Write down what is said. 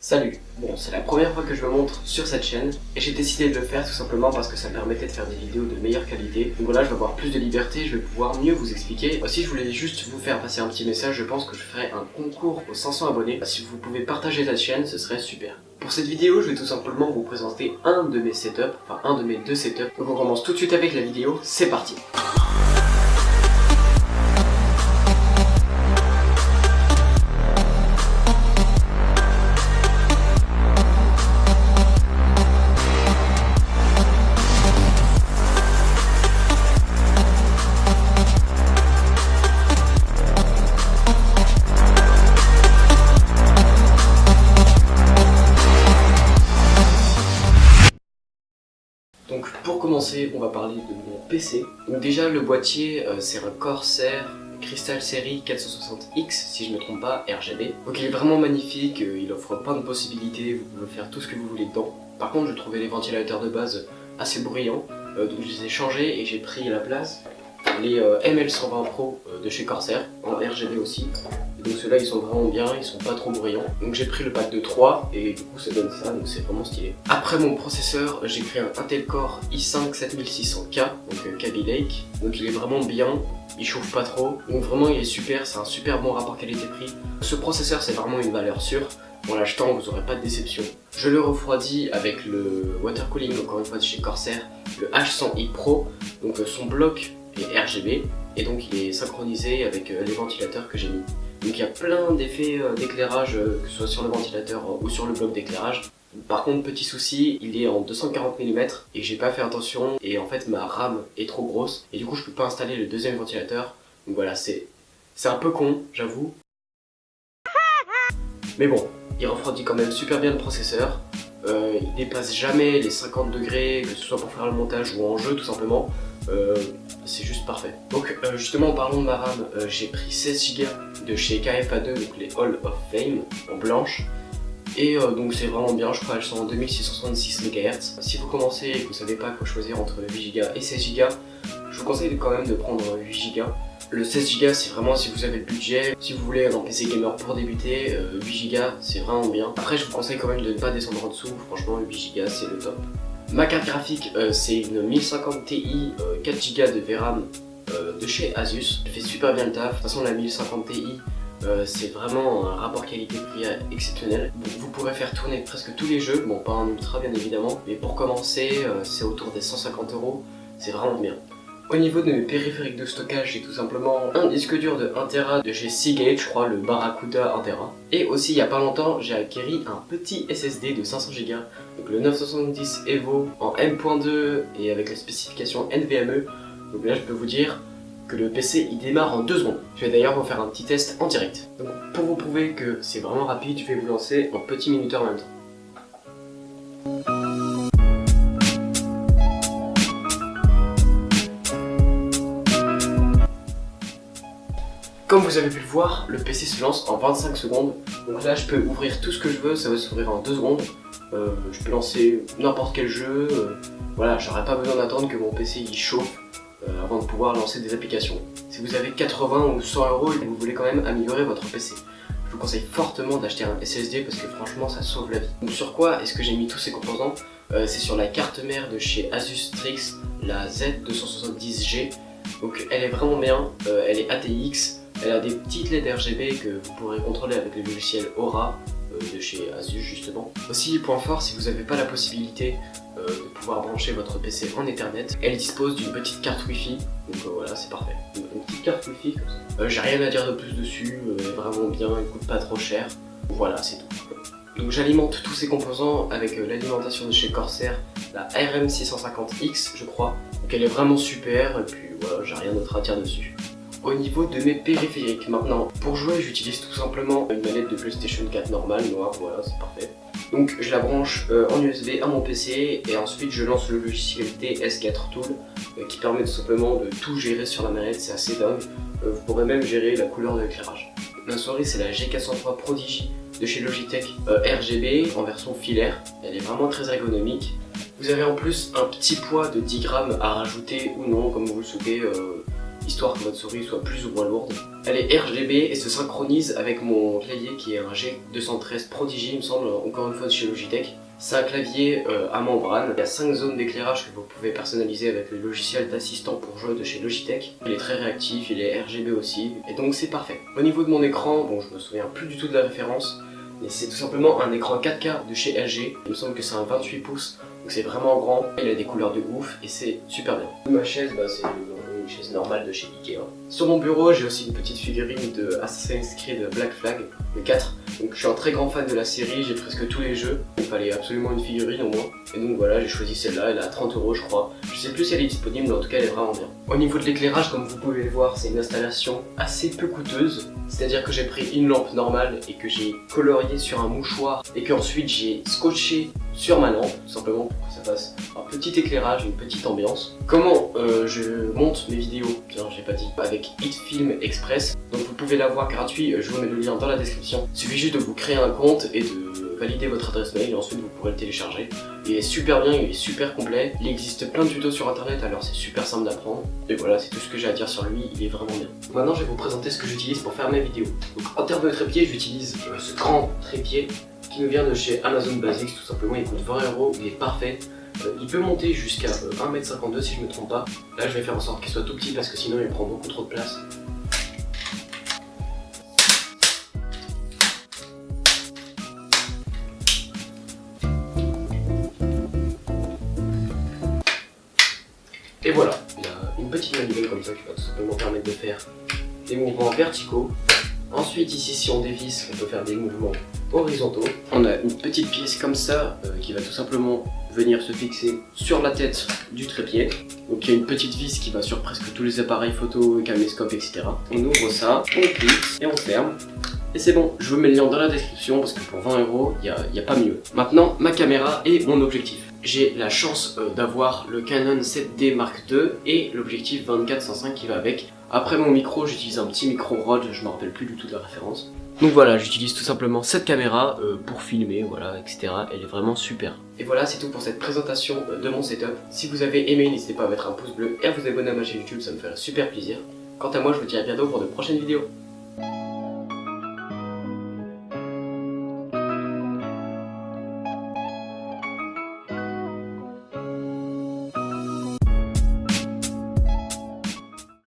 Salut. Bon, c'est la première fois que je me montre sur cette chaîne et j'ai décidé de le faire tout simplement parce que ça me permettait de faire des vidéos de meilleure qualité. Donc voilà, je vais avoir plus de liberté, je vais pouvoir mieux vous expliquer. Si je voulais juste vous faire passer un petit message, je pense que je ferai un concours aux 500 abonnés. Si vous pouvez partager cette chaîne, ce serait super. Pour cette vidéo, je vais tout simplement vous présenter un de mes setups, enfin un de mes deux setups. Donc on commence tout de suite avec la vidéo, c'est parti. Donc pour commencer, on va parler de mon PC. Donc déjà le boîtier, c'est un Corsair Crystal Series 460X si je ne me trompe pas, RGB. Donc il est vraiment magnifique, il offre plein de possibilités, vous pouvez faire tout ce que vous voulez dedans. Par contre je trouvais les ventilateurs de base assez bruyants, donc je les ai changés et j'ai pris à la place les ML120 Pro de chez Corsair, en RGB aussi. Donc ceux-là ils sont vraiment bien, ils sont pas trop bruyants. Donc j'ai pris le pack de 3 et du coup ça donne ça, donc c'est vraiment stylé. Après mon processeur, j'ai pris un Intel Core i5 7600K, donc Kaby Lake. Donc il est vraiment bien, il chauffe pas trop. Donc vraiment il est super, c'est un super bon rapport qualité-prix. Ce processeur c'est vraiment une valeur sûre. En l'achetant vous aurez pas de déception. Je le refroidis avec le water cooling, encore une fois de chez Corsair, le H100i Pro. Donc son bloc est RGB et donc il est synchronisé avec les ventilateurs que j'ai mis. Donc il y a plein d'effets d'éclairage, que ce soit sur le ventilateur ou sur le bloc d'éclairage. Par contre, petit souci, il est en 240 mm et j'ai pas fait attention et en fait ma RAM est trop grosse et du coup je peux pas installer le deuxième ventilateur. Donc voilà, c'est un peu con, j'avoue. Mais bon, il refroidit quand même super bien le processeur. Il dépasse jamais les 50 degrés, que ce soit pour faire le montage ou en jeu tout simplement. C'est juste parfait. Donc justement en parlant de ma RAM, j'ai pris 16 Go de chez KFA2, donc les Hall of Fame en blanche. Et donc c'est vraiment bien, je crois qu'elles sont en 2666 MHz. Si vous commencez et que vous savez pas quoi choisir entre 8 Go et 16 Go, je vous conseille quand même de prendre 8 Go. Le 16 Go c'est vraiment si vous avez le budget, si vous voulez un PC gamer pour débuter, 8 Go c'est vraiment bien. Après je vous conseille quand même de ne pas descendre en dessous, franchement 8 Go c'est le top. Ma carte graphique c'est une 1050 Ti 4 Go de VRAM de chez Asus. Elle fait super bien le taf, de toute façon la 1050 Ti c'est vraiment un rapport qualité-prix exceptionnel. Vous pourrez faire tourner presque tous les jeux, bon pas en ultra bien évidemment, mais pour commencer c'est autour des 150 €, c'est vraiment bien. Au niveau de mes périphériques de stockage, j'ai tout simplement un disque dur de 1 Tera de chez Seagate, je crois le Barracuda 1 Tera. Et aussi il y a pas longtemps j'ai acquis un petit SSD de 500 Go, donc le 970 Evo en M.2 et avec la spécification NVMe. Donc là je peux vous dire que le PC il démarre en 2 secondes. Je vais d'ailleurs vous faire un petit test en direct. Donc pour vous prouver que c'est vraiment rapide, je vais vous lancer en petit minuteur en même temps. Comme vous avez pu le voir, le PC se lance en 25 secondes. Donc là je peux ouvrir tout ce que je veux, ça va s'ouvrir en 2 secondes. Je peux lancer n'importe quel jeu. Voilà, j'aurais pas besoin d'attendre que mon PC il chauffe avant de pouvoir lancer des applications. Si vous avez 80 ou 100 € et que vous voulez quand même améliorer votre PC, je vous conseille fortement d'acheter un SSD parce que franchement ça sauve la vie. Donc sur quoi est-ce que j'ai mis tous ces composants? C'est sur la carte mère de chez Asus Strix, la Z270G. Donc elle est vraiment bien, elle est ATX, elle a des petites LED RGB que vous pourrez contrôler avec le logiciel Aura de chez Asus justement. Aussi point fort, si vous n'avez pas la possibilité de pouvoir brancher votre PC en Ethernet, elle dispose d'une petite carte Wi-Fi, donc voilà c'est parfait. Une petite carte Wi-Fi comme ça. J'ai rien à dire de plus dessus, elle est vraiment bien, elle coûte pas trop cher, voilà c'est tout. Donc j'alimente tous ces composants avec l'alimentation de chez Corsair, la RM650X je crois, donc elle est vraiment super et puis voilà j'ai rien d'autre à dire dessus. Au niveau de mes périphériques maintenant, pour jouer j'utilise tout simplement une manette de PlayStation 4 normale, noire, voilà c'est parfait. Donc je la branche en USB à mon PC et ensuite je lance le logiciel TS4 Tool qui permet tout simplement de tout gérer sur la manette, c'est assez dingue. Vous pourrez même gérer la couleur de l'éclairage. Ma souris c'est la G403 Prodigy de chez Logitech RGB en version filaire, elle est vraiment très ergonomique. Vous avez en plus un petit poids de 10 grammes à rajouter ou non comme vous le souhaitez. histoire que votre souris soit plus ou moins lourde. Elle est RGB et se synchronise avec mon clavier qui est un G213 Prodigy, il me semble, encore une fois de chez Logitech. C'est un clavier à membrane, il y a 5 zones d'éclairage que vous pouvez personnaliser avec le logiciel d'assistant pour jeux de chez Logitech. Il est très réactif, il est RGB aussi, et donc c'est parfait. Au niveau de mon écran, bon je me souviens plus du tout de la référence, mais c'est tout simplement un écran 4K de chez LG. Il me semble que c'est un 28 pouces, donc c'est vraiment grand, il a des couleurs de ouf et c'est super bien. Ma chaise, c'est une chaise normale de chez Ikea. Sur mon bureau, j'ai aussi une petite figurine de Assassin's Creed Black Flag, le 4. Donc je suis un très grand fan de la série, j'ai presque tous les jeux. Il fallait absolument une figurine au moins. Et donc voilà, j'ai choisi celle-là, elle est à 30 € je crois. Je sais plus si elle est disponible, mais en tout cas elle est vraiment bien. Au niveau de l'éclairage, comme vous pouvez le voir, c'est une installation assez peu coûteuse. C'est-à-dire que j'ai pris une lampe normale et que j'ai colorié sur un mouchoir et qu'ensuite j'ai scotché sur ma lampe, tout simplement pour que ça fasse un petit éclairage, une petite ambiance. Comment je monte mes vidéos, tiens j'ai pas dit, avec HitFilm Express. Donc vous pouvez l'avoir gratuit, je vous mets le lien dans la description. Il suffit juste de vous créer un compte et de valider votre adresse mail et ensuite vous pourrez le télécharger. Il est super bien, il est super complet. Il existe plein de tutos sur internet, alors c'est super simple d'apprendre. Et voilà, c'est tout ce que j'ai à dire sur lui, il est vraiment bien. Maintenant je vais vous présenter ce que j'utilise pour faire mes vidéos. Donc en termes de trépied, j'utilise ce grand trépied qui nous vient de chez Amazon Basics, tout simplement. Il coûte 20 €, il est parfait. Il peut monter jusqu'à 1,52 m si je ne me trompe pas. Là je vais faire en sorte qu'il soit tout petit parce que sinon il prend beaucoup trop de place. Et voilà, il a une petite manivelle comme ça qui va tout simplement permettre de faire des mouvements verticaux. Ensuite ici si on dévisse, on peut faire des mouvements horizontaux. On a une petite pièce comme ça qui va tout simplement venir se fixer sur la tête du trépied. Donc il y a une petite vis qui va sur presque tous les appareils photo, caméscope, etc. On ouvre ça, on clique et on ferme. Et c'est bon, je vous mets le lien dans la description parce que pour 20 €, il n'y a pas mieux. Maintenant, ma caméra et mon objectif. J'ai la chance d'avoir le Canon 7D Mark II et l'objectif 24-105 qui va avec. Après mon micro, j'utilise un petit micro Rode, je me rappelle plus du tout de la référence. Donc voilà, j'utilise tout simplement cette caméra pour filmer, voilà, etc. Elle est vraiment super. Et voilà, c'est tout pour cette présentation de mon setup. Si vous avez aimé, n'hésitez pas à mettre un pouce bleu et à vous abonner à ma chaîne YouTube, ça me ferait super plaisir. Quant à moi, je vous dis à bientôt pour de prochaines vidéos.